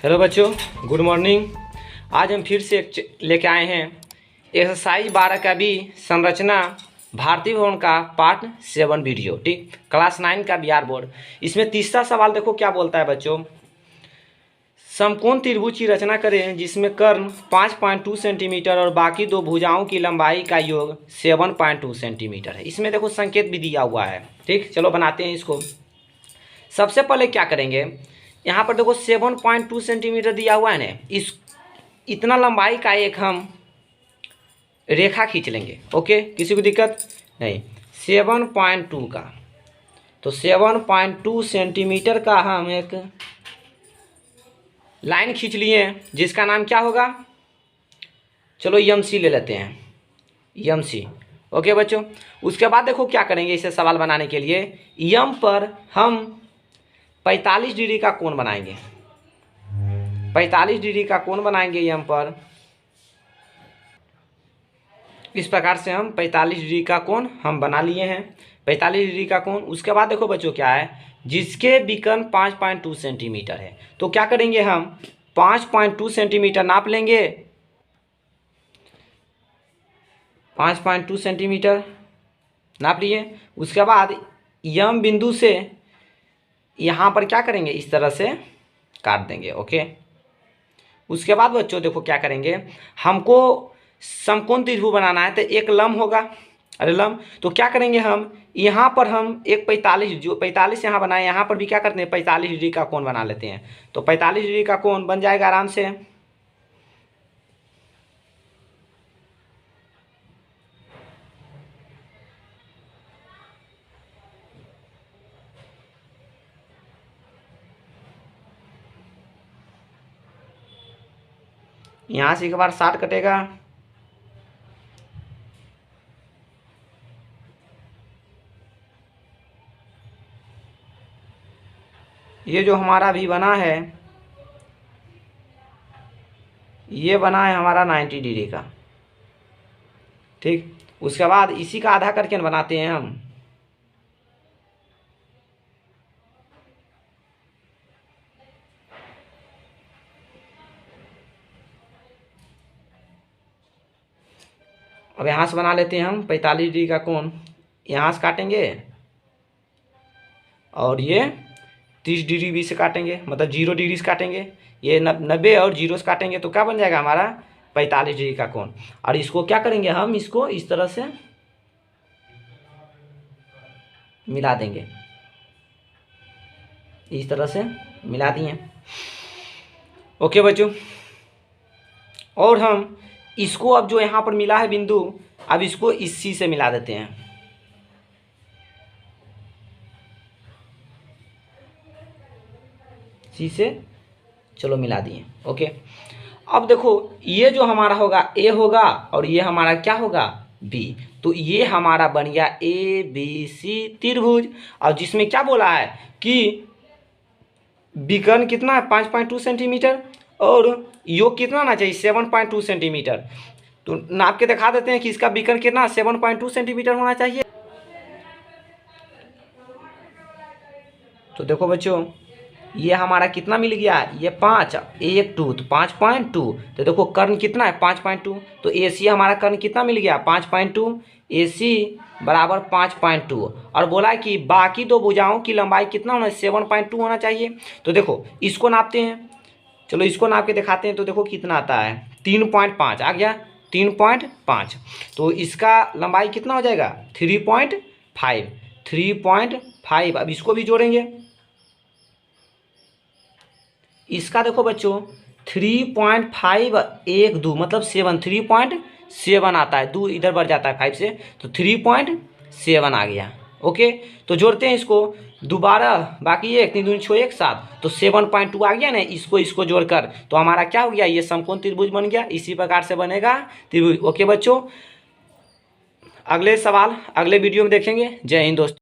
Hello बच्चों, good morning. आज हम फिर से लेके आए हैं एक्सरसाइज 12 का भी संरचना भारतीय भवन का पार्ट 7 वीडियो। ठीक, क्लास 9 का बिहार बोर्ड। इसमें तीसरा सवाल देखो क्या बोलता है बच्चों। समकोण त्रिभुज की रचना करें जिसमें कर्ण 5.2 सेंटीमीटर और बाकी दो भुजाओं की लंबाई का योग 7.2 सेंटीमीटर है। इसमें देखो संकेत भी दिया हुआ है। ठीक, चलो बनाते हैं इसको। सबसे पहले क्या करेंगे, यहाँ पर देखो 7.2 सेंटीमीटर दिया हुआ है ना, इस इतना लंबाई का एक हम रेखा खींच लेंगे। ओके, किसी को दिक्कत नहीं। 7.2 का, तो 7.2 सेंटीमीटर का हम एक लाइन खींच लिए जिसका नाम क्या होगा, चलो एम ले लेते हैं, एम। ओके बच्चों, उसके बाद देखो क्या करेंगे इसे सवाल बनाने के लिए। एम पर हम 45 डिग्री का कोण बनाएंगे। 45 डिग्री का कोण बनाएंगे एम पर। इस प्रकार से हम 45 डिग्री का कोण हम बना लिए हैं, 45 डिग्री का कोण। उसके बाद देखो बच्चों क्या है, जिसके विकर्ण 5.2 सेंटीमीटर है, तो क्या करेंगे हम 5.2 सेंटीमीटर नाप लेंगे। 5.2 सेंटीमीटर नाप लिए। उसके बाद यम बिंदु से यहाँ पर क्या करेंगे, इस तरह से काट देंगे। ओके, उसके बाद बच्चों देखो क्या करेंगे, हमको समकोण त्रिभुज बनाना है तो एक लंब होगा। अरे लंब, तो क्या करेंगे हम यहाँ पर हम एक 45 जो 45 यहाँ बनाए, यहाँ पर भी क्या करते हैं 45 डिग्री का कोण बना लेते हैं। तो 45 डिग्री का कोण बन जाएगा आराम से। यहाँ से एक बार 60 कटेगा, ये जो हमारा भी बना है, ये बना है हमारा 90 डिग्री का। ठीक, उसके बाद इसी का आधा करके बनाते हैं हम। अब यहाँ से बना लेते हैं हम 45 डिग्री का कोण, यहाँ से काटेंगे और ये 30 डिग्री भी से काटेंगे, मतलब 0 डिग्री से काटेंगे। ये 90 और 0 से काटेंगे तो क्या बन जाएगा हमारा 45 डिग्री का कोण। और इसको क्या करेंगे हम, इसको इस तरह से मिला देंगे, इस तरह से मिला दिए। ओके बच्चों, और हम इसको अब जो यहाँ पर मिला है बिंदु, अब इसको इस सी से मिला देते हैं। सी से चलो मिला दिए। ओके, अब देखो ये जो हमारा होगा ए होगा और ये हमारा क्या होगा बी। तो ये हमारा बन गया ए बी सी त्रिभुज। और जिसमें क्या बोला है कि विकर्ण कितना है 5.2 सेंटीमीटर और योग कितना ना चाहिए 7.2 सेंटीमीटर। तो नाप के दिखा देते हैं कि इसका विकर्ण कितना 7.2 सेंटीमीटर होना चाहिए। तो देखो बच्चों, ये हमारा कितना मिल गया, ये 5 1 2 तो 5.2। तो देखो कर्ण कितना है 5.2, तो ए सी हमारा कर्ण कितना मिल गया 5.2, ए सी बराबर 5.2। और बोला है कि बाकी दो भुजाओं की लंबाई कितना होना 7.2 होना चाहिए। तो देखो इसको नापते हैं, चलो इसको नाप के दिखाते हैं। तो देखो कितना आता है 3.5 आ गया, 3.5। तो इसका लंबाई कितना हो जाएगा 3.5, 3.5। अब इसको भी जोड़ेंगे। इसका देखो बच्चों 3.5 1 2 मतलब 7, 3.7 आता है। 2 इधर बढ़ जाता है 5 से, तो 3.7 आ गया। ओके, तो जोड़ते हैं इसको दोबारा, बाकी 1 3 2 6 1 7, तो 7.2 आ गया ना। इसको जोड़कर तो हमारा क्या हो गया, ये समकोण त्रिभुज बन गया। इसी प्रकार से बनेगा त्रिभुज। ओके बच्चों, अगले सवाल अगले वीडियो में देखेंगे। जय हिंद दोस्तों।